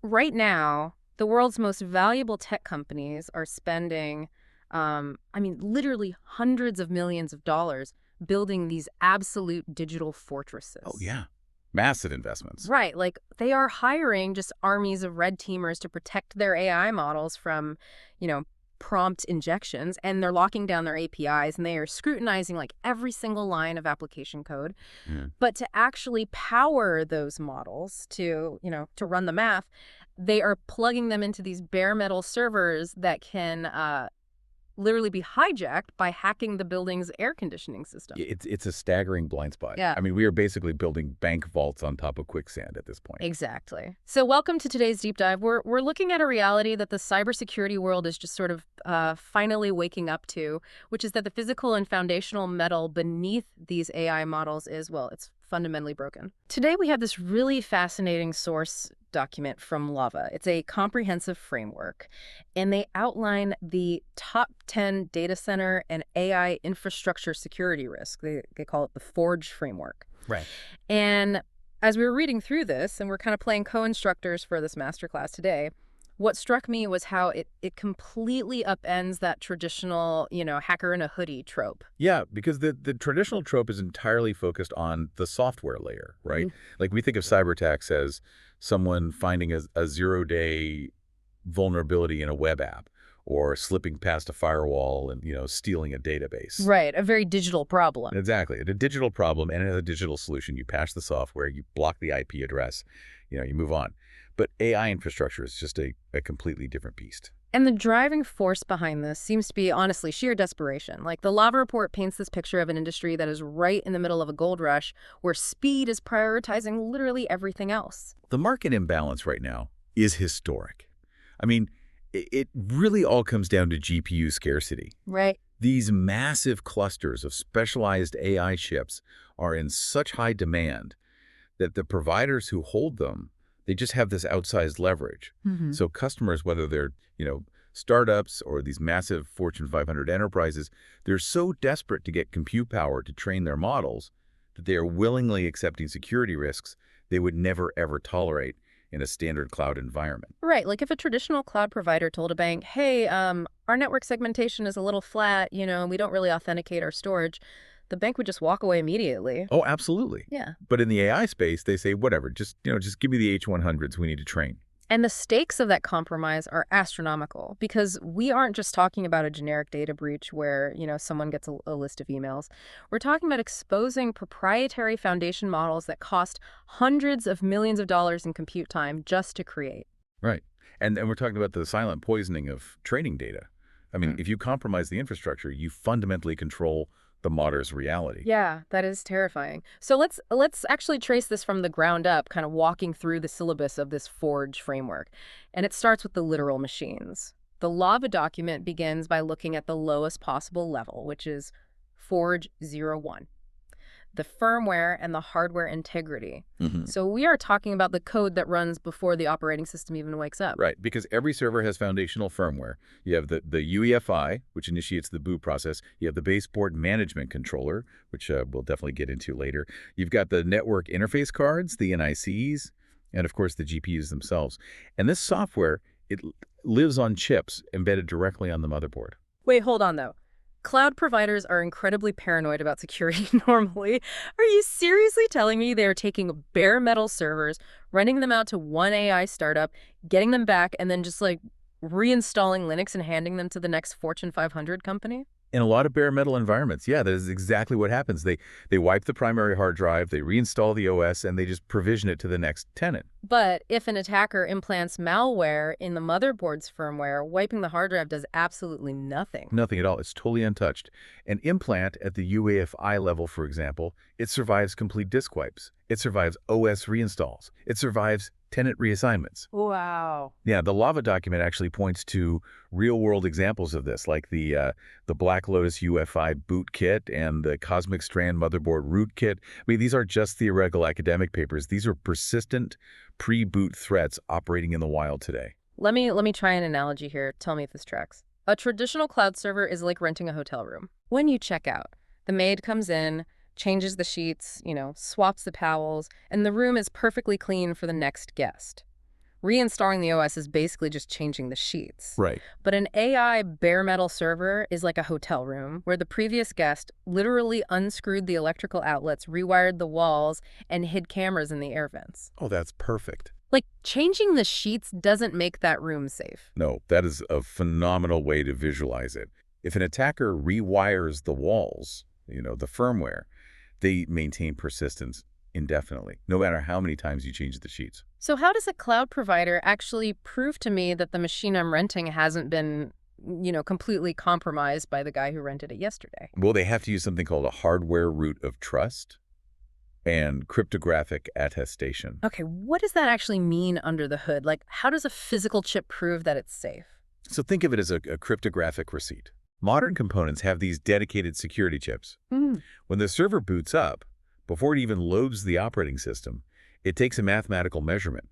right now, the world's most valuable tech companies are spending, literally hundreds of millions of dollars building these absolute digital Oh, fortresses. yeah. Massive investments. Right, like they are hiring just armies of red teamers to protect their AI models from, you know, prompt injections, and they're locking down their APIs and they are scrutinizing like every single line of application code. Yeah. But to actually power those models to run the math, they are plugging them into these bare metal servers that can literally be hijacked by hacking the building's air conditioning system. It's a staggering blind spot. Yeah. I mean, we are basically building bank vaults on top of quicksand at this point. Exactly. So welcome to today's deep dive. We're looking at a reality that the cybersecurity world is just sort of finally waking up to, which is that the physical and foundational metal beneath these AI models is, well, it's fundamentally broken. Today we have this really fascinating source document from Lava. It's a comprehensive framework, and they outline the top 10 data center and AI infrastructure security risk. They call it the Forge framework. Right. And as we were reading through this, and we're kind of playing co-instructors for this masterclass today, what struck me was how it completely upends that traditional, hacker in a hoodie trope. Yeah, because the traditional trope is entirely focused on the software layer, right? Like we think of cyber attacks as someone finding a zero-day vulnerability in a web app or slipping past a firewall and, stealing a database. Right, a very digital problem. Exactly. It's a digital problem and a digital solution. You patch the software, you block the IP address, you move on. But AI infrastructure is just a completely different beast. And the driving force behind this seems to be, honestly, sheer desperation. Like, the Lava Report paints this picture of an industry that is right in the middle of a gold rush where speed is prioritizing literally everything else. The market imbalance right now is historic. I mean, it really all comes down to GPU scarcity. Right. These massive clusters of specialized AI chips are in such high demand that the providers who hold them, they just have this outsized leverage. So customers, whether they're, startups or these massive Fortune 500 enterprises, they're so desperate to get compute power to train their models that they are willingly accepting security risks they would never, ever tolerate in a standard cloud environment. Right. Like if a traditional cloud provider told a bank, hey, our network segmentation is a little flat, we don't really authenticate our storage, the bank would just walk away immediately. Oh, absolutely. Yeah. But in the AI space, they say, whatever, just give me the H100s we need to train. And the stakes of that compromise are astronomical because we aren't just talking about a generic data breach where, someone gets a list of emails. We're talking about exposing proprietary foundation models that cost hundreds of millions of dollars in compute time just to create. Right. And we're talking about the silent poisoning of training data. I mean, if you compromise the infrastructure, you fundamentally control the modder's reality. Yeah, that is terrifying. So let's actually trace this from the ground up, kind of walking through the syllabus of this Forge framework. And it starts with the literal machines. The Lava document begins by looking at the lowest possible level, which is Forge 01. The firmware and the hardware integrity. So we are talking about the code that runs before the operating system even wakes up. Right, because every server has foundational firmware. You have the UEFI, which initiates the boot process. You have the baseboard management controller, which we'll definitely get into later. You've got the network interface cards, the NICs, and of course the GPUs themselves. And this software, it lives on chips embedded directly on the motherboard. Wait, hold on though. Cloud providers are incredibly paranoid about security normally. Are you seriously telling me they're taking bare metal servers, running them out to one AI startup, getting them back, and then just like reinstalling Linux and handing them to the next Fortune 500 company? In a lot of bare metal environments, yeah, that is exactly what happens. They wipe the primary hard drive, they reinstall the OS, and they just provision it to the next tenant. But if an attacker implants malware in the motherboard's firmware, wiping the hard drive does absolutely nothing. Nothing at all. It's totally untouched. An implant at the UEFI level, for example, it survives complete disk wipes. It survives OS reinstalls. It survives tenant reassignments. Wow. Yeah, the Lava document actually points to real-world examples of this, like the Black Lotus UEFI boot kit and the Cosmic Strand motherboard root kit. I mean, these are just theoretical academic papers. These are persistent pre-boot threats operating in the wild today. Let me try an analogy here. Tell me if this tracks. A traditional cloud server is like renting a hotel room. When you check out, the maid comes in, changes the sheets, swaps the towels, and the room is perfectly clean for the next guest. Reinstalling the OS is basically just changing the sheets. Right. But an AI bare metal server is like a hotel room where the previous guest literally unscrewed the electrical outlets, rewired the walls, and hid cameras in the air vents. Oh, that's perfect. Like, changing the sheets doesn't make that room safe. No, that is a phenomenal way to visualize it. If an attacker rewires the walls, the firmware, they maintain persistence indefinitely, no matter how many times you change the sheets. So how does a cloud provider actually prove to me that the machine I'm renting hasn't been, completely compromised by the guy who rented it yesterday? Well, they have to use something called a hardware root of trust and cryptographic attestation. Okay, what does that actually mean under the hood? Like, how does a physical chip prove that it's safe? So think of it as a cryptographic receipt. Modern components have these dedicated security chips. Mm, When the server boots up, before it even loads the operating system, it takes a mathematical measurement,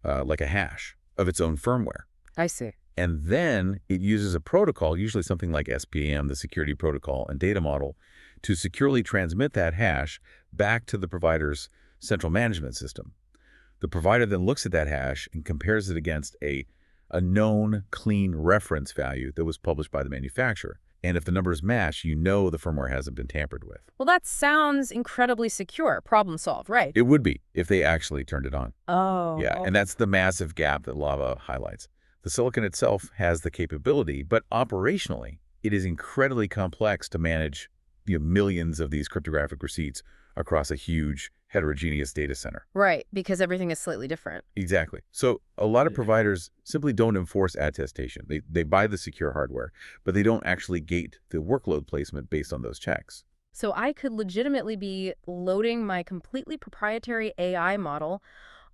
like a hash, of its own firmware. I see. And then it uses a protocol, usually something like SPM, the security protocol and data model, to securely transmit that hash back to the provider's central management system. The provider then looks at that hash and compares it against a known clean reference value that was published by the manufacturer. And if the numbers match, the firmware hasn't been tampered with. Well, that sounds incredibly secure. Problem solved, right? It would be if they actually turned it on. Oh. Yeah, and that's the massive gap that Lava highlights. The silicon itself has the capability, but operationally, it is incredibly complex to manage millions of these cryptographic receipts across a huge heterogeneous data center. Right, because everything is slightly different. Exactly. So a lot of providers simply don't enforce attestation. They buy the secure hardware, but they don't actually gate the workload placement based on those checks. So I could legitimately be loading my completely proprietary AI model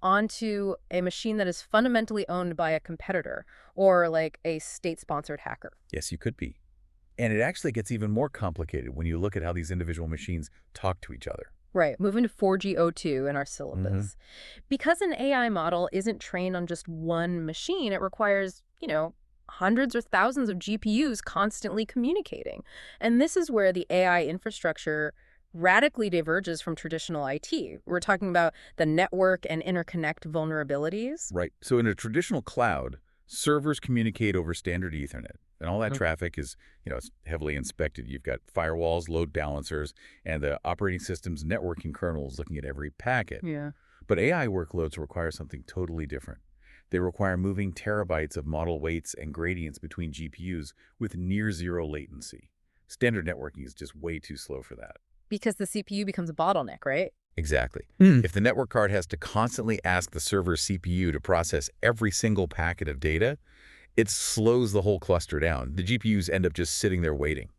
onto a machine that is fundamentally owned by a competitor or like a state-sponsored hacker. Yes, you could be. And it actually gets even more complicated when you look at how these individual machines talk to each other. Right, moving to 4G02 in our syllabus. Because an AI model isn't trained on just one machine, it requires, hundreds or thousands of GPUs constantly communicating. And this is where the AI infrastructure radically diverges from traditional IT. We're talking about the network and interconnect vulnerabilities. Right. So in a traditional cloud, servers communicate over standard Ethernet. And all that traffic is, it's heavily inspected. You've got firewalls, load balancers, and the operating system's networking kernels looking at every packet. Yeah. But AI workloads require something totally different. They require moving terabytes of model weights and gradients between GPUs with near zero latency. Standard networking is just way too slow for that. Because the CPU becomes a bottleneck, right? Exactly. If the network card has to constantly ask the server's CPU to process every single packet of data, it slows the whole cluster down. The GPUs end up just sitting there waiting.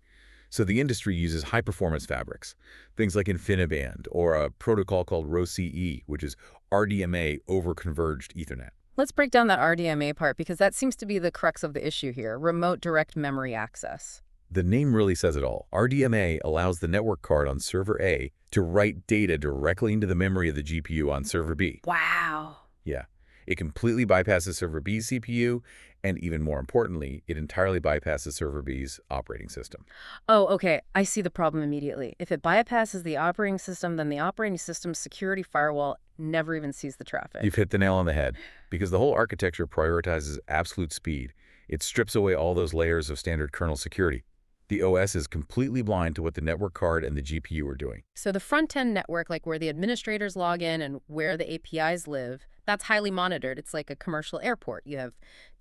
So the industry uses high-performance fabrics, things like InfiniBand or a protocol called RoCE, which is RDMA over converged Ethernet. Let's break down that RDMA part because that seems to be the crux of the issue here, remote direct memory access. The name really says it all. RDMA allows the network card on server A to write data directly into the memory of the GPU on server B. Wow. Yeah. It completely bypasses server B's CPU, and even more importantly, it entirely bypasses server B's operating system. Oh, okay. I see the problem immediately. If it bypasses the operating system, then the operating system's security firewall never even sees the traffic. You've hit the nail on the head. Because the whole architecture prioritizes absolute speed, it strips away all those layers of standard kernel security. The OS is completely blind to what the network card and the GPU are doing. So the front-end network, like where the administrators log in and where the APIs live, that's highly monitored. It's like a commercial airport. You have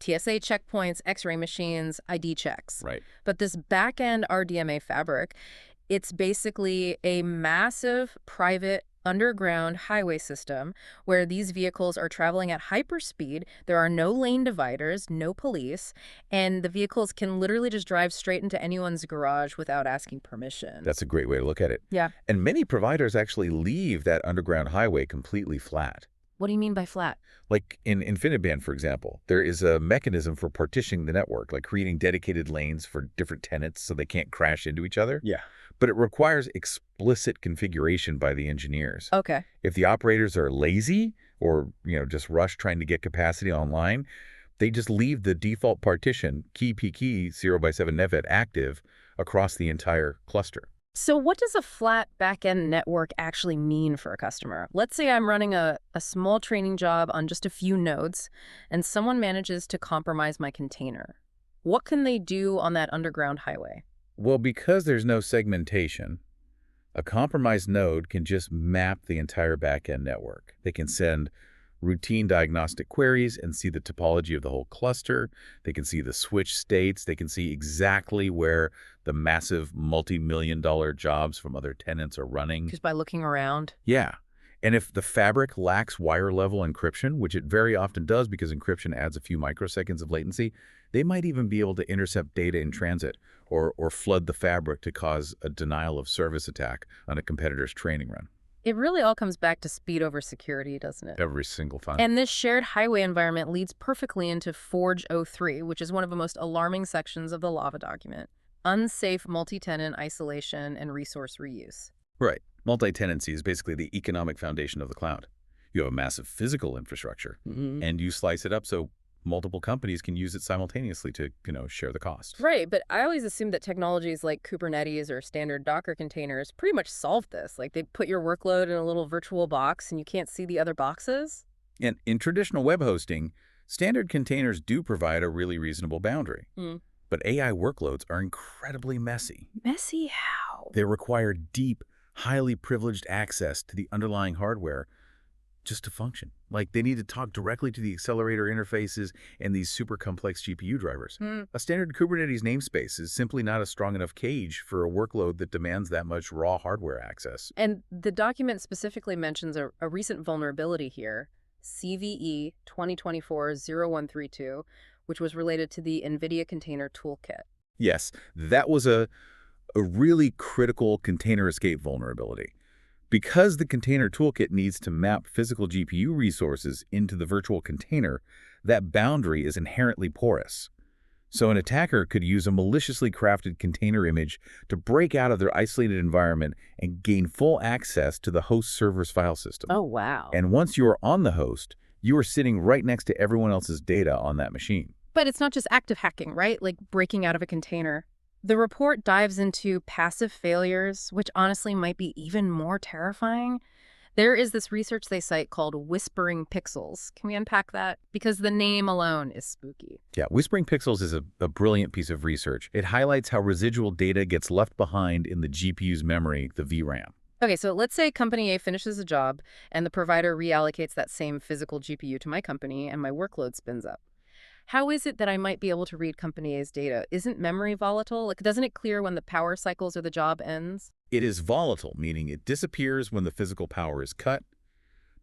TSA checkpoints, X-ray machines, ID checks. Right. But this back-end RDMA fabric, it's basically a massive private underground highway system where these vehicles are traveling at hyperspeed. There are no lane dividers, no police, and the vehicles can literally just drive straight into anyone's garage without asking permission. That's a great way to look at it. Yeah. And many providers actually leave that underground highway completely flat. What do you mean by flat? Like in InfiniBand, for example, there is a mechanism for partitioning the network, like creating dedicated lanes for different tenants so they can't crash into each other. Yeah. But it requires explicit configuration by the engineers. Okay. If the operators are lazy or, just rush trying to get capacity online, they just leave the default partition, key 0 by 7 NetVet active across the entire cluster. So what does a flat back-end network actually mean for a customer? Let's say I'm running a small training job on just a few nodes, and someone manages to compromise my container. What can they do on that underground highway? Well, because there's no segmentation, a compromised node can just map the entire backend network. They can send routine diagnostic queries and see the topology of the whole cluster. They can see the switch states. They can see exactly where the massive multi-million-dollar jobs from other tenants are running. Just by looking around? Yeah. And if the fabric lacks wire-level encryption, which it very often does because encryption adds a few microseconds of latency, they might even be able to intercept data in transit or flood the fabric to cause a denial of service attack on a competitor's training run. It really all comes back to speed over security, doesn't it? Every single time. And this shared highway environment leads perfectly into Forge 03, which is one of the most alarming sections of the Lava document: unsafe multi-tenant isolation and resource reuse. Right. Multi-tenancy is basically the economic foundation of the cloud. You have a massive physical infrastructure, and you slice it up so multiple companies can use it simultaneously to, share the cost. Right, but I always assumed that technologies like Kubernetes or standard Docker containers pretty much solved this. Like they put your workload in a little virtual box and you can't see the other boxes. And in traditional web hosting, standard containers do provide a really reasonable boundary. But AI workloads are incredibly messy. Messy how? They require deep, highly privileged access to the underlying hardware just to function. Like they need to talk directly to the accelerator interfaces and these super complex GPU drivers. A standard Kubernetes namespace is simply not a strong enough cage for a workload that demands that much raw hardware access. And the document specifically mentions a recent vulnerability here, CVE 2024-0132, which was related to the NVIDIA Container Toolkit. Yes, that was a really critical container escape vulnerability. Because the container toolkit needs to map physical GPU resources into the virtual container, that boundary is inherently porous. So an attacker could use a maliciously crafted container image to break out of their isolated environment and gain full access to the host server's file system. Oh, wow. And once you are on the host, you are sitting right next to everyone else's data on that machine. But it's not just active hacking, right? Like breaking out of a container. The report dives into passive failures, which honestly might be even more terrifying. There is this research they cite called Whispering Pixels. Can we unpack that? Because the name alone is spooky. Yeah, Whispering Pixels is a brilliant piece of research. It highlights how residual data gets left behind in the GPU's memory, the VRAM. Okay, so let's say company A finishes a job and the provider reallocates that same physical GPU to my company and my workload spins up. How is it that I might be able to read company A's data? Isn't memory volatile? Like, doesn't it clear when the power cycles or the job ends? It is volatile, meaning it disappears when the physical power is cut,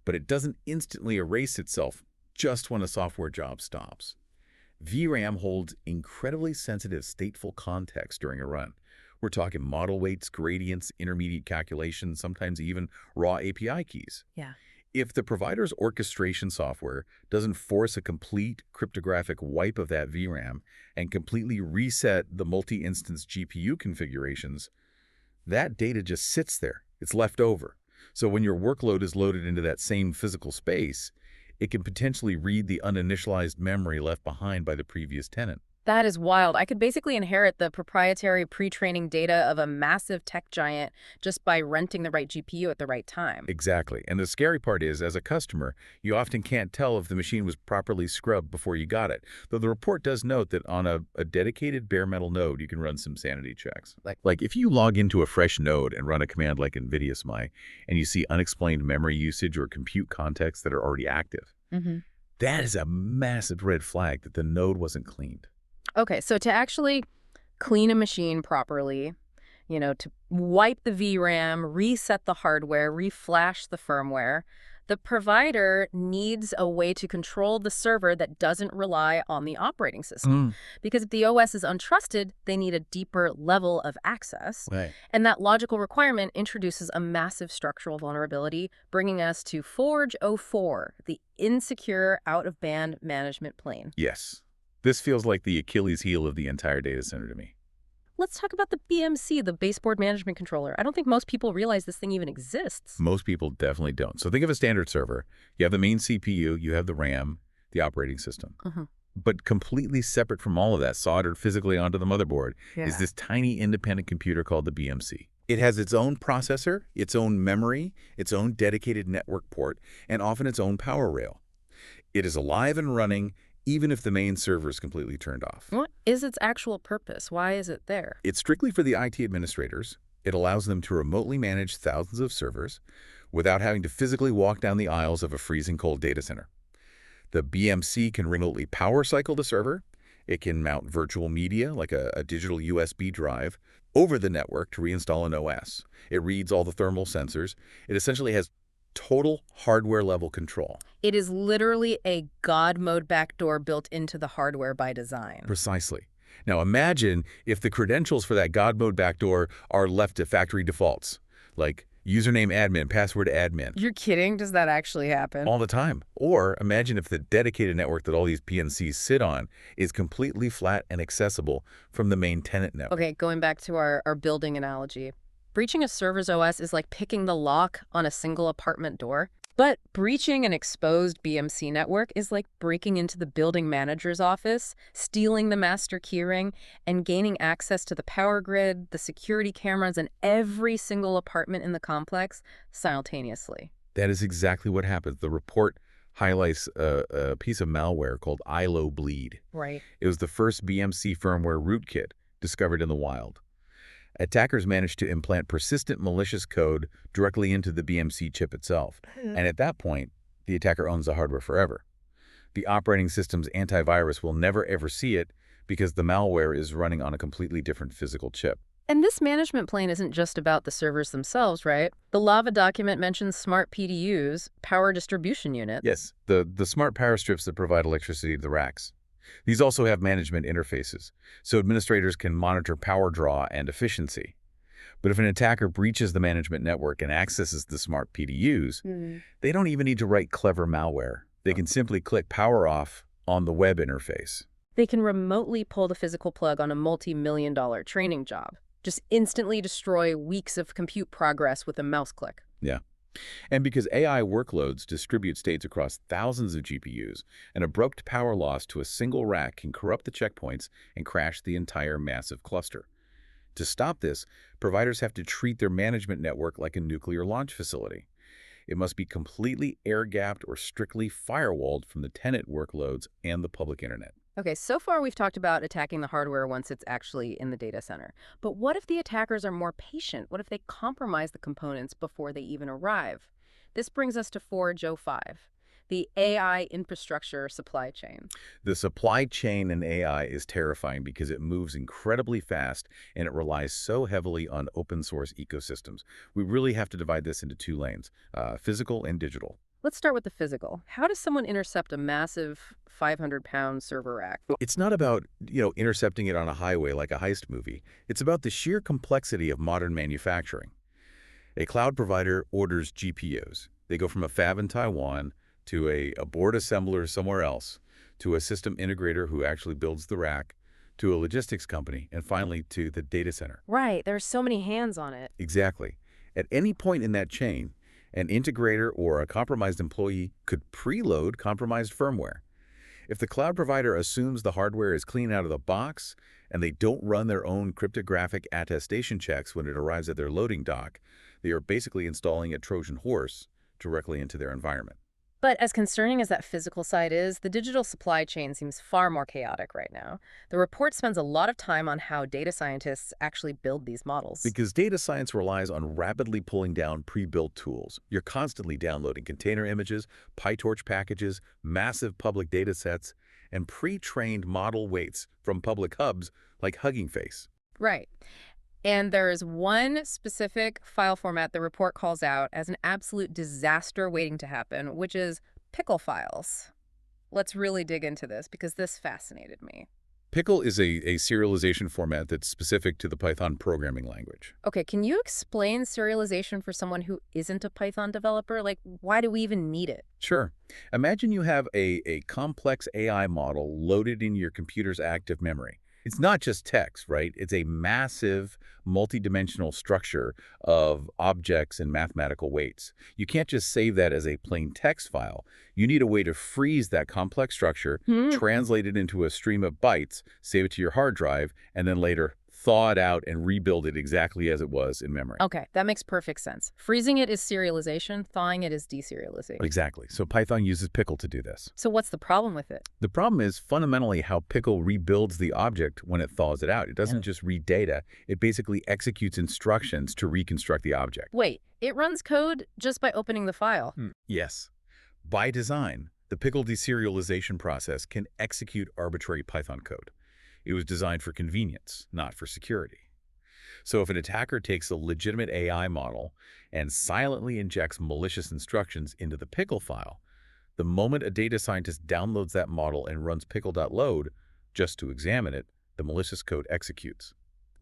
but it doesn't instantly erase itself just when a software job stops. VRAM holds incredibly sensitive stateful context during a run. We're talking model weights, gradients, intermediate calculations, sometimes even raw API keys. Yeah. If the provider's orchestration software doesn't force a complete cryptographic wipe of that VRAM and completely reset the multi-instance GPU configurations, that data just sits there. It's left over. So when your workload is loaded into that same physical space, it can potentially read the uninitialized memory left behind by the previous tenant. That is wild. I could basically inherit the proprietary pre-training data of a massive tech giant just by renting the right GPU at the right time. Exactly. And the scary part is, as a customer, you often can't tell if the machine was properly scrubbed before you got it. Though the report does note that on a dedicated bare metal node, you can run some sanity checks. Like if you log into a fresh node and run a command like NVIDIA SMI, and you see unexplained memory usage or compute contexts that are already active, that is a massive red flag that the node wasn't cleaned. Okay, so to actually clean a machine properly, to wipe the VRAM, reset the hardware, reflash the firmware, the provider needs a way to control the server that doesn't rely on the operating system. Because if the OS is untrusted, they need a deeper level of access. Right. And that logical requirement introduces a massive structural vulnerability, bringing us to Forge 04, the insecure out-of-band management plane. Yes. This feels like the Achilles heel of the entire data center to me. Let's talk about the BMC, the baseboard management controller. I don't think most people realize this thing even exists. Most people definitely don't. So think of a standard server. You have the main CPU, you have the RAM, the operating system. But completely separate from all of that, soldered physically onto the motherboard, is this tiny independent computer called the BMC. It has its own processor, its own memory, its own dedicated network port, and often its own power rail. It is alive and running even if the main server is completely turned off. What is its actual purpose? Why is it there? It's strictly for the IT administrators. It allows them to remotely manage thousands of servers without having to physically walk down the aisles of a freezing cold data center. The BMC can remotely power cycle the server. It can mount virtual media, like a digital USB drive, over the network to reinstall an OS. It reads all the thermal sensors. It essentially has total hardware-level control. It is literally a God mode backdoor built into the hardware by design. Precisely. Now imagine if the credentials for that God mode backdoor are left to factory defaults, like username admin, password admin. You're kidding? Does that actually happen? All the time. Or imagine if the dedicated network that all these PNCs sit on is completely flat and accessible from the main tenant network. Okay, going back to our building analogy. Breaching a server's OS is like picking the lock on a single apartment door. But breaching an exposed BMC network is like breaking into the building manager's office, stealing the master keyring, and gaining access to the power grid, the security cameras, and every single apartment in the complex simultaneously. That is exactly what happens. The report highlights a piece of malware called ILO Bleed. Right. It was the first BMC firmware rootkit discovered in the wild. Attackers managed to implant persistent malicious code directly into the BMC chip itself. And at that point, the attacker owns the hardware forever. The operating system's antivirus will never ever see it because the malware is running on a completely different physical chip. And this management plane isn't just about the servers themselves, right? The Lava document mentions smart PDUs, power distribution units. Yes, the smart power strips that provide electricity to the racks. These also have management interfaces, so administrators can monitor power draw and efficiency. But if an attacker breaches the management network and accesses the smart PDUs, they don't even need to write clever malware. They can simply click power off on the web interface. They can remotely pull the physical plug on a multi-million-dollar training job. Just instantly destroy weeks of compute progress with a mouse click. Yeah. And because AI workloads distribute states across thousands of GPUs, an abrupt power loss to a single rack can corrupt the checkpoints and crash the entire massive cluster. To stop this, providers have to treat their management network like a nuclear launch facility. It must be completely air-gapped or strictly firewalled from the tenant workloads and the public internet. Okay, so far we've talked about attacking the hardware once it's actually in the data center. But what if the attackers are more patient? What if they compromise the components before they even arrive? This brings us to Forge 05, the AI infrastructure supply chain. The supply chain in AI is terrifying because it moves incredibly fast and it relies so heavily on open source ecosystems. We really have to divide this into two lanes, physical and digital. Let's start with the physical. How does someone intercept a massive 500-pound server rack? It's not about, intercepting it on a highway like a heist movie. It's about the sheer complexity of modern manufacturing. A cloud provider orders GPUs. They go from a fab in Taiwan to a board assembler somewhere else, to a system integrator who actually builds the rack, to a logistics company, and finally to the data center. Right, there's so many hands on it. Exactly. At any point in that chain, an integrator or a compromised employee could preload compromised firmware. If the cloud provider assumes the hardware is clean out of the box and they don't run their own cryptographic attestation checks when it arrives at their loading dock, they are basically installing a Trojan horse directly into their environment. But as concerning as that physical side is, the digital supply chain seems far more chaotic right now. The report spends a lot of time on how data scientists actually build these models. Because data science relies on rapidly pulling down pre-built tools. You're constantly downloading container images, PyTorch packages, massive public data sets, and pre-trained model weights from public hubs like Hugging Face. Right. And there is one specific file format the report calls out as an absolute disaster waiting to happen, which is pickle files. Let's really dig into this because this fascinated me. Pickle is a serialization format that's specific to the Python programming language. Okay, can you explain serialization for someone who isn't a Python developer? Like, why do we even need it? Sure. Imagine you have a complex AI model loaded in your computer's active memory. It's not just text, right? It's a massive, multidimensional structure of objects and mathematical weights. You can't just save that as a plain text file. You need a way to freeze that complex structure, translate it into a stream of bytes, save it to your hard drive, and then later thaw it out, and rebuild it exactly as it was in memory. Okay, that makes perfect sense. Freezing it is serialization, thawing it is deserialization. Exactly. So Python uses Pickle to do this. So what's the problem with it? The problem is fundamentally how Pickle rebuilds the object when it thaws it out. It doesn't just read data. It basically executes instructions to reconstruct the object. Wait, it runs code just by opening the file. Yes. By design, the Pickle deserialization process can execute arbitrary Python code. It was designed for convenience, not for security. So if an attacker takes a legitimate AI model and silently injects malicious instructions into the Pickle file, the moment a data scientist downloads that model and runs pickle.load just to examine it, the malicious code executes.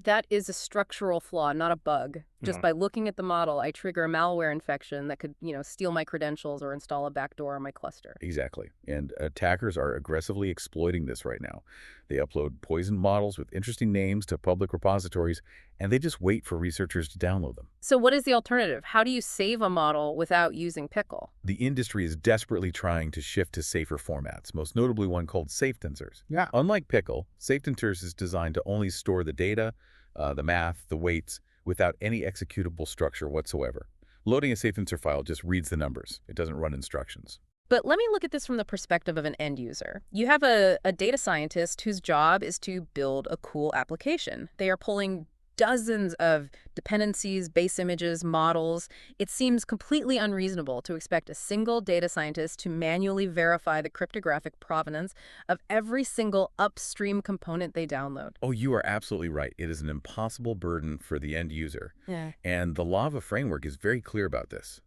That is a structural flaw, not a bug. Just by looking at the model, I trigger a malware infection that could, steal my credentials or install a backdoor on my cluster. Exactly. And attackers are aggressively exploiting this right now. They upload poisoned models with interesting names to public repositories, and they just wait for researchers to download them. So what is the alternative? How do you save a model without using Pickle? The industry is desperately trying to shift to safer formats, most notably one called safe tensors. Yeah. Unlike Pickle, safe tensors is designed to only store the data, the math, the weights, without any executable structure whatsoever. Loading a safe tensor file just reads the numbers. It doesn't run instructions. But let me look at this from the perspective of an end user. You have a data scientist whose job is to build a cool application. They are pulling dozens of dependencies, base images, models. It seems completely unreasonable to expect a single data scientist to manually verify the cryptographic provenance of every single upstream component they download. Oh, you are absolutely right. It is an impossible burden for the end user. Yeah. And the Lava framework is very clear about this.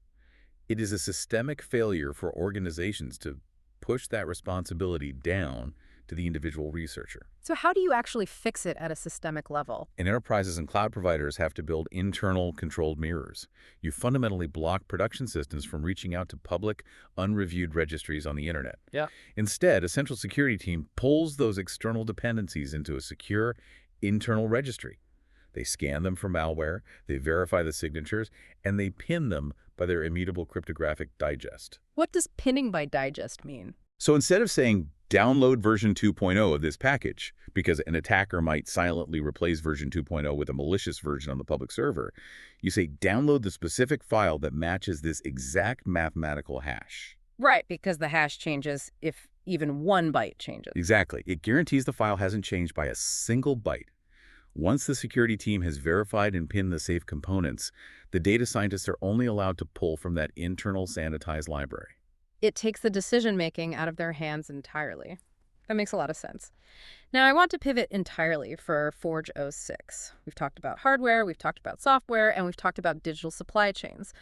It is a systemic failure for organizations to push that responsibility down to the individual researcher. So how do you actually fix it at a systemic level? And enterprises and cloud providers have to build internal controlled mirrors. You fundamentally block production systems from reaching out to public, unreviewed registries on the internet. Yeah. Instead, a central security team pulls those external dependencies into a secure internal registry. They scan them for malware, they verify the signatures, and they pin them by their immutable cryptographic digest. What does pinning by digest mean? So instead of saying, download version 2.0 of this package, because an attacker might silently replace version 2.0 with a malicious version on the public server, you say, download the specific file that matches this exact mathematical hash. Right, because the hash changes if even one byte changes. Exactly. It guarantees the file hasn't changed by a single byte. Once the security team has verified and pinned the safe components, the data scientists are only allowed to pull from that internal sanitized library. It takes the decision-making out of their hands entirely. That makes a lot of sense. Now, I want to pivot entirely for Forge 06. We've talked about hardware, we've talked about software, and we've talked about digital supply chains.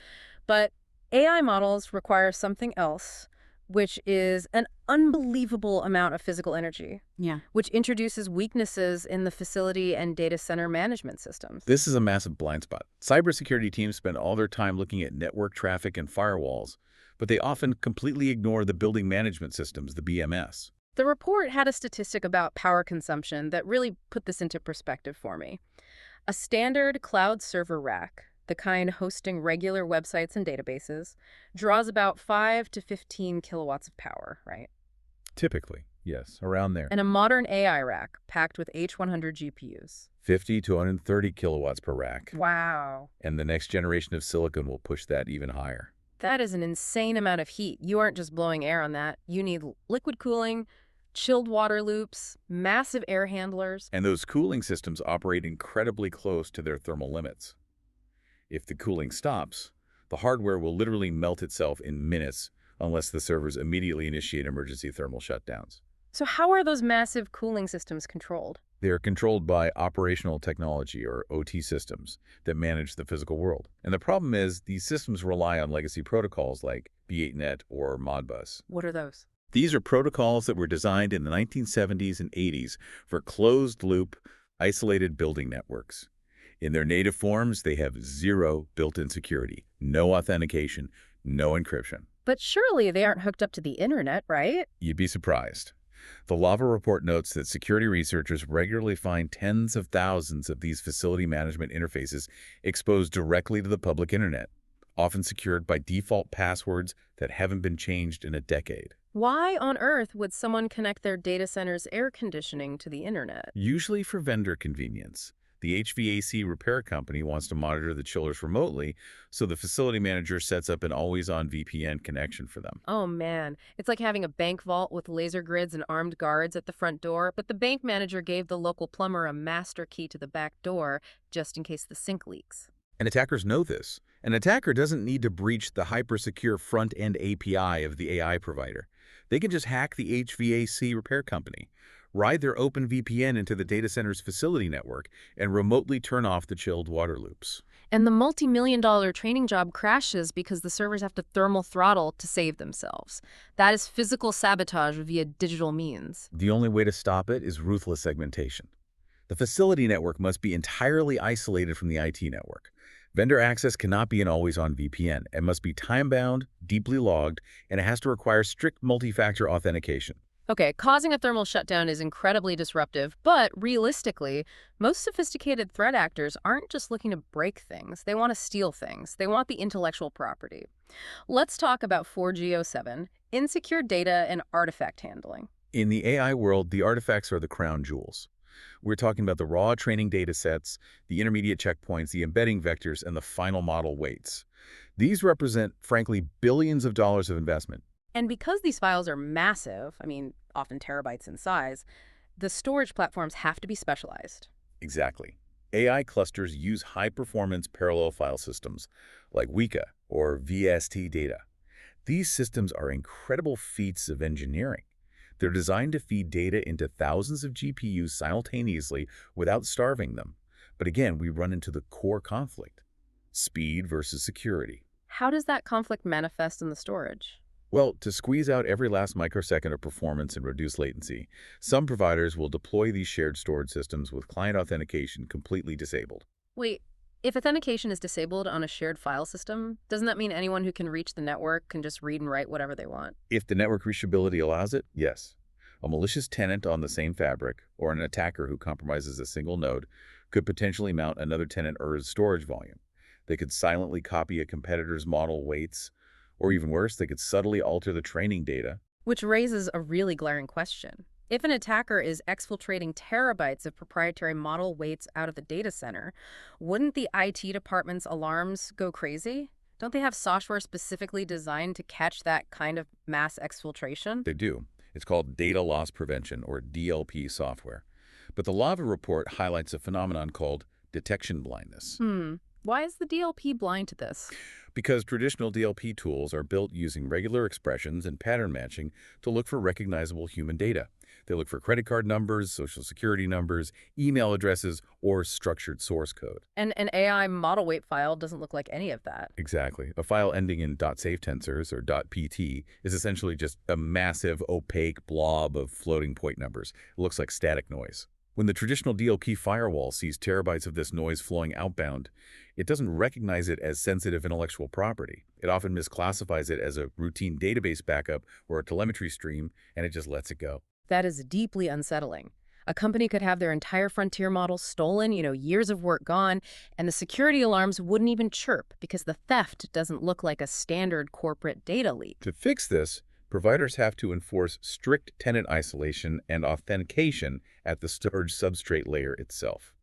But AI models require something else, which is an unbelievable amount of physical energy. Yeah. Which introduces weaknesses in the facility and data center management systems. This is a massive blind spot. Cybersecurity teams spend all their time looking at network traffic and firewalls, but they often completely ignore the building management systems, the BMS. The report had a statistic about power consumption that really put this into perspective for me. A standard cloud server rack, the kind hosting regular websites and databases, draws about 5 to 15 kilowatts of power, right? Typically, yes, around there. And a modern AI rack packed with H100 GPUs. 50 to 130 kilowatts per rack. Wow. And the next generation of silicon will push that even higher. That is an insane amount of heat. You aren't just blowing air on that. You need liquid cooling, chilled water loops, massive air handlers. And those cooling systems operate incredibly close to their thermal limits. If the cooling stops, the hardware will literally melt itself in minutes unless the servers immediately initiate emergency thermal shutdowns. So how are those massive cooling systems controlled? They are controlled by operational technology, or OT systems, that manage the physical world. And the problem is, these systems rely on legacy protocols like B8net or Modbus. What are those? These are protocols that were designed in the 1970s and 80s for closed-loop, isolated building networks. In their native forms, they have zero built-in security, no authentication, no encryption. But surely they aren't hooked up to the internet, right? You'd be surprised. The Lava report notes that security researchers regularly find tens of thousands of these facility management interfaces exposed directly to the public internet, often secured by default passwords that haven't been changed in a decade. Why on earth would someone connect their data center's air conditioning to the internet? Usually for vendor convenience. The HVAC repair company wants to monitor the chillers remotely, so the facility manager sets up an always-on VPN connection for them. Oh man, it's like having a bank vault with laser grids and armed guards at the front door, but the bank manager gave the local plumber a master key to the back door just in case the sink leaks. And attackers know this. An attacker doesn't need to breach the hyper-secure front-end API of the AI provider. They can just hack the HVAC repair company, ride their open VPN into the data center's facility network, and remotely turn off the chilled water loops. And the multi-million-dollar training job crashes because the servers have to thermal throttle to save themselves. That is physical sabotage via digital means. The only way to stop it is ruthless segmentation. The facility network must be entirely isolated from the IT network. Vendor access cannot be an always-on VPN. It must be time-bound, deeply logged, and it has to require strict multi-factor authentication. Okay, causing a thermal shutdown is incredibly disruptive, but realistically, most sophisticated threat actors aren't just looking to break things. They want to steal things. They want the intellectual property. Let's talk about 4G07, insecure data and artifact handling. In the AI world, the artifacts are the crown jewels. We're talking about the raw training data sets, the intermediate checkpoints, the embedding vectors, and the final model weights. These represent, frankly, billions of dollars of investment. And because these files are massive, often terabytes in size, the storage platforms have to be specialized. Exactly. AI clusters use high-performance parallel file systems like Weka or VST data. These systems are incredible feats of engineering. They're designed to feed data into thousands of GPUs simultaneously without starving them. But again, we run into the core conflict: speed versus security. How does that conflict manifest in the storage? Well, to squeeze out every last microsecond of performance and reduce latency, some providers will deploy these shared storage systems with client authentication completely disabled. Wait, if authentication is disabled on a shared file system, doesn't that mean anyone who can reach the network can just read and write whatever they want? If the network reachability allows it, yes. A malicious tenant on the same fabric, or an attacker who compromises a single node, could potentially mount another tenant or its storage volume. They could silently copy a competitor's model weights, or even worse, they could subtly alter the training data. Which raises a really glaring question. If an attacker is exfiltrating terabytes of proprietary model weights out of the data center, wouldn't the IT department's alarms go crazy? Don't they have software specifically designed to catch that kind of mass exfiltration? They do. It's called data loss prevention, or DLP software. But the Lava report highlights a phenomenon called detection blindness. Why is the DLP blind to this? Because traditional DLP tools are built using regular expressions and pattern matching to look for recognizable human data. They look for credit card numbers, social security numbers, email addresses, or structured source code. And an AI model weight file doesn't look like any of that. Exactly. A file ending in .safetensors or .pt is essentially just a massive, opaque blob of floating point numbers. It looks like static noise. When the traditional DLP firewall sees terabytes of this noise flowing outbound, it doesn't recognize it as sensitive intellectual property. It often misclassifies it as a routine database backup or a telemetry stream, and it just lets it go. That is deeply unsettling. A company could have their entire frontier model stolen, years of work gone, and the security alarms wouldn't even chirp because the theft doesn't look like a standard corporate data leak. To fix this, providers have to enforce strict tenant isolation and authentication at the storage substrate layer itself.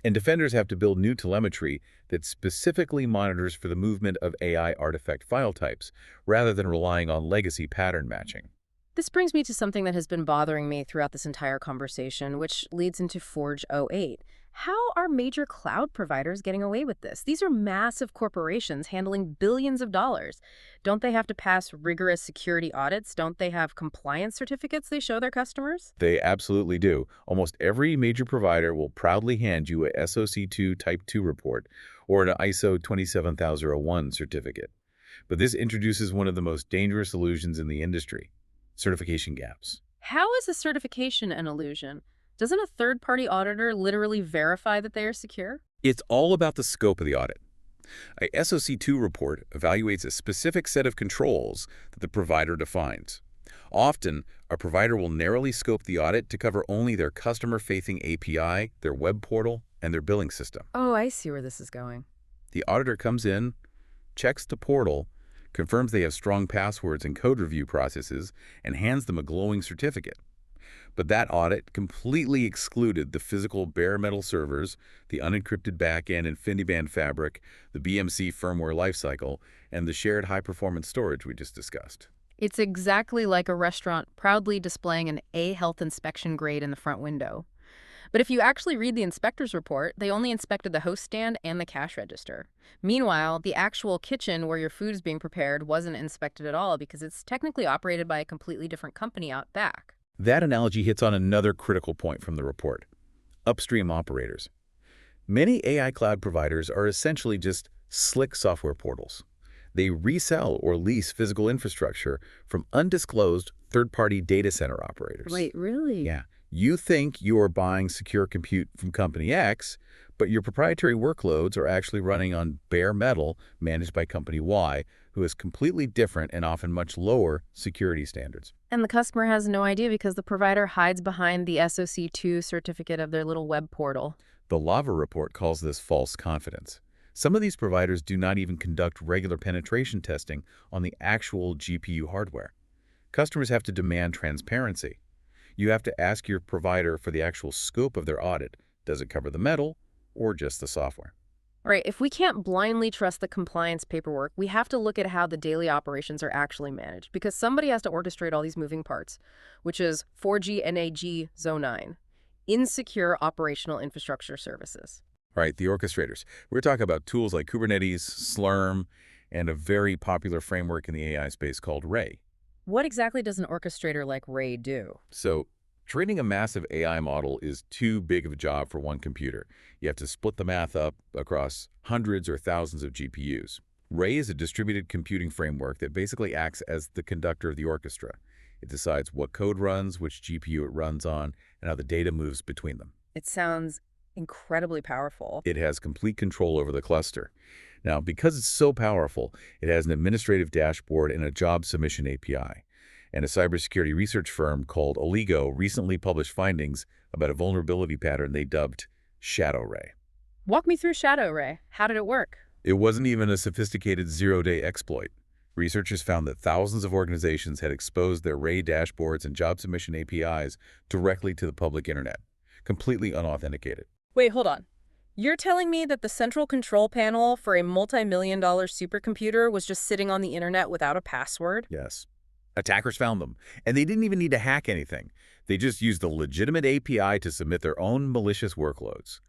And defenders have to build new telemetry that specifically monitors for the movement of AI artifact file types, rather than relying on legacy pattern matching. This brings me to something that has been bothering me throughout this entire conversation, which leads into Forge '08. How are major cloud providers getting away with this? These are massive corporations handling billions of dollars. Don't they have to pass rigorous security audits? Don't they have compliance certificates they show their customers? They absolutely do. Almost every major provider will proudly hand you a SOC2 Type 2 report or an ISO 27001 certificate. But this introduces one of the most dangerous illusions in the industry: certification gaps. How is a certification an illusion? Doesn't a third-party auditor literally verify that they are secure? It's all about the scope of the audit. A SOC2 report evaluates a specific set of controls that the provider defines. Often, a provider will narrowly scope the audit to cover only their customer-facing API, their web portal, and their billing system. Oh, I see where this is going. The auditor comes in, checks the portal, confirms they have strong passwords and code review processes, and hands them a glowing certificate. But that audit completely excluded the physical bare metal servers, the unencrypted backend InfiniBand fabric, the BMC firmware lifecycle, and the shared high-performance storage we just discussed. It's exactly like a restaurant proudly displaying an A health inspection grade in the front window. But if you actually read the inspector's report, they only inspected the host stand and the cash register. Meanwhile, the actual kitchen where your food is being prepared wasn't inspected at all because it's technically operated by a completely different company out back. That analogy hits on another critical point from the report: upstream operators. Many AI cloud providers are essentially just slick software portals. They resell or lease physical infrastructure from undisclosed third-party data center operators. Wait, really? Yeah, you think you are buying secure compute from company X, but your proprietary workloads are actually running on bare metal managed by company Y, who has completely different and often much lower security standards. And the customer has no idea because the provider hides behind the SOC2 certificate of their little web portal. The Lava report calls this false confidence. Some of these providers do not even conduct regular penetration testing on the actual GPU hardware. Customers have to demand transparency. You have to ask your provider for the actual scope of their audit. Does it cover the metal or just the software? All right, if we can't blindly trust the compliance paperwork, we have to look at how the daily operations are actually managed because somebody has to orchestrate all these moving parts, which is 4G NAG Zone 9, insecure operational infrastructure services. Right, the orchestrators. We're talking about tools like Kubernetes, Slurm, and a very popular framework in the AI space called Ray. What exactly does an orchestrator like Ray do? So, training a massive AI model is too big of a job for one computer. You have to split the math up across hundreds or thousands of GPUs. Ray is a distributed computing framework that basically acts as the conductor of the orchestra. It decides what code runs, which GPU it runs on, and how the data moves between them. It sounds incredibly powerful. It has complete control over the cluster. Now, because it's so powerful, it has an administrative dashboard and a job submission API. And a cybersecurity research firm called Oligo recently published findings about a vulnerability pattern they dubbed Shadow Ray. Walk me through Shadow Ray. How did it work? It wasn't even a sophisticated zero-day exploit. Researchers found that thousands of organizations had exposed their Ray dashboards and job submission APIs directly to the public internet, completely unauthenticated. Wait, hold on. You're telling me that the central control panel for a multi-million-dollar supercomputer was just sitting on the internet without a password? Yes. Attackers found them, and they didn't even need to hack anything. They just used a legitimate API to submit their own malicious workloads.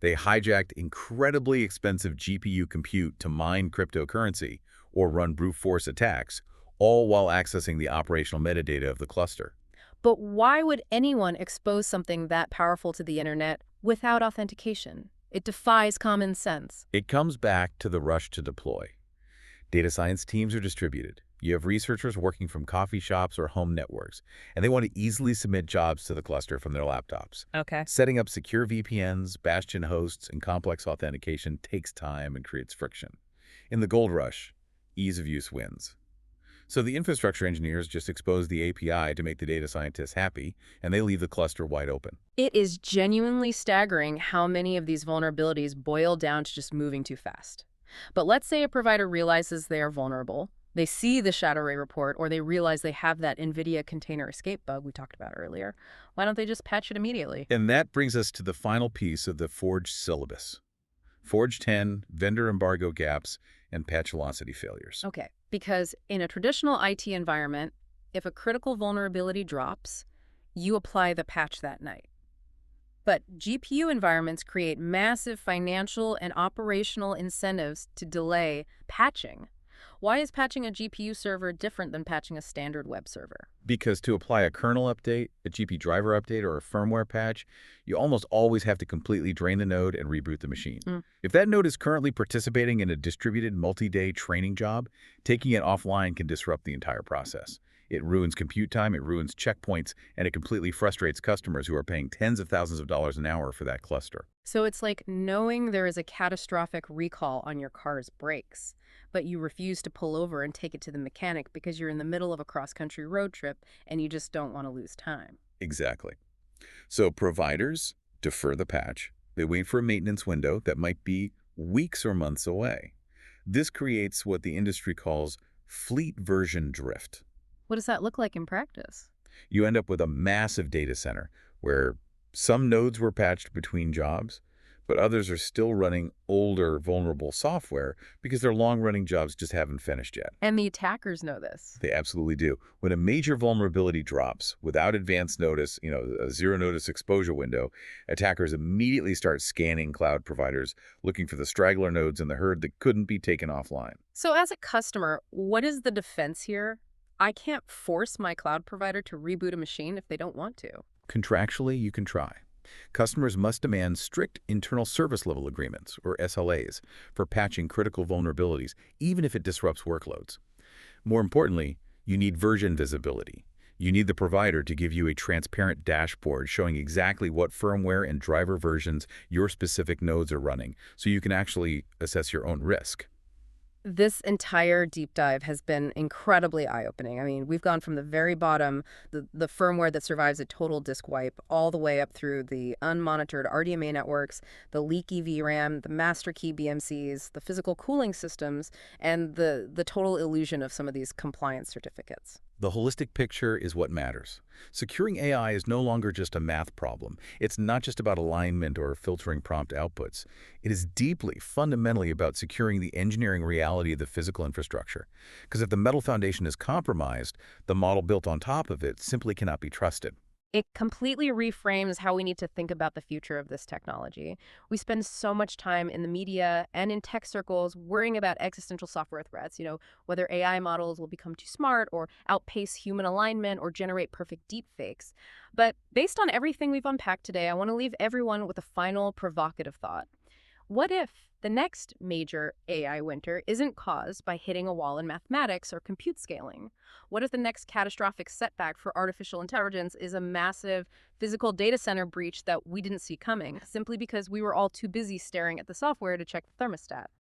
They hijacked incredibly expensive GPU compute to mine cryptocurrency or run brute force attacks, all while accessing the operational metadata of the cluster. But why would anyone expose something that powerful to the internet without authentication? It defies common sense. It comes back to the rush to deploy. Data science teams are distributed. You have researchers working from coffee shops or home networks, and they want to easily submit jobs to the cluster from their laptops. Okay. Setting up secure VPNs, bastion hosts, and complex authentication takes time and creates friction. In the gold rush, ease of use wins. So the infrastructure engineers just expose the API to make the data scientists happy, and they leave the cluster wide open. It is genuinely staggering how many of these vulnerabilities boil down to just moving too fast. But let's say a provider realizes they are vulnerable. They see the Shadow Ray report, or they realize they have that NVIDIA container escape bug we talked about earlier. Why don't they just patch it immediately? And that brings us to the final piece of the Forge syllabus. Forge 10, vendor embargo gaps, and patch velocity failures. Okay, because in a traditional IT environment, if a critical vulnerability drops, you apply the patch that night. But GPU environments create massive financial and operational incentives to delay patching. Why is patching a GPU server different than patching a standard web server? Because to apply a kernel update, a GPU driver update, or a firmware patch, you almost always have to completely drain the node and reboot the machine. If that node is currently participating in a distributed multi-day training job, taking it offline can disrupt the entire process. It ruins compute time, it ruins checkpoints, and it completely frustrates customers who are paying tens of thousands of dollars an hour for that cluster. So it's like knowing there is a catastrophic recall on your car's brakes, but you refuse to pull over and take it to the mechanic because you're in the middle of a cross-country road trip and you just don't want to lose time. Exactly. So providers defer the patch. They wait for a maintenance window that might be weeks or months away. This creates what the industry calls fleet version drift. What does that look like in practice? You end up with a massive data center where some nodes were patched between jobs, but others are still running older, vulnerable software because their long-running jobs just haven't finished yet. And the attackers know this. They absolutely do. When a major vulnerability drops without advance notice, a zero-notice exposure window, attackers immediately start scanning cloud providers, looking for the straggler nodes in the herd that couldn't be taken offline. So as a customer, what is the defense here? I can't force my cloud provider to reboot a machine if they don't want to. Contractually, you can try. Customers must demand strict internal service level agreements, or SLAs, for patching critical vulnerabilities, even if it disrupts workloads. More importantly, you need version visibility. You need the provider to give you a transparent dashboard showing exactly what firmware and driver versions your specific nodes are running, so you can actually assess your own risk. This entire deep dive has been incredibly eye-opening. I mean, we've gone from the very bottom, the firmware that survives a total disk wipe, all the way up through the unmonitored RDMA networks, the leaky VRAM, the master key BMCs, the physical cooling systems, and the total illusion of some of these compliance certificates. The holistic picture is what matters. Securing AI is no longer just a math problem. It's not just about alignment or filtering prompt outputs. It is deeply, fundamentally about securing the engineering reality of the physical infrastructure. Because if the metal foundation is compromised, the model built on top of it simply cannot be trusted. It completely reframes how we need to think about the future of this technology. We spend so much time in the media and in tech circles worrying about existential software threats, whether AI models will become too smart or outpace human alignment or generate perfect deepfakes. But based on everything we've unpacked today, I want to leave everyone with a final provocative thought. What if the next major AI winter isn't caused by hitting a wall in mathematics or compute scaling? What if the next catastrophic setback for artificial intelligence is a massive physical data center breach that we didn't see coming, simply because we were all too busy staring at the software to check the thermostat?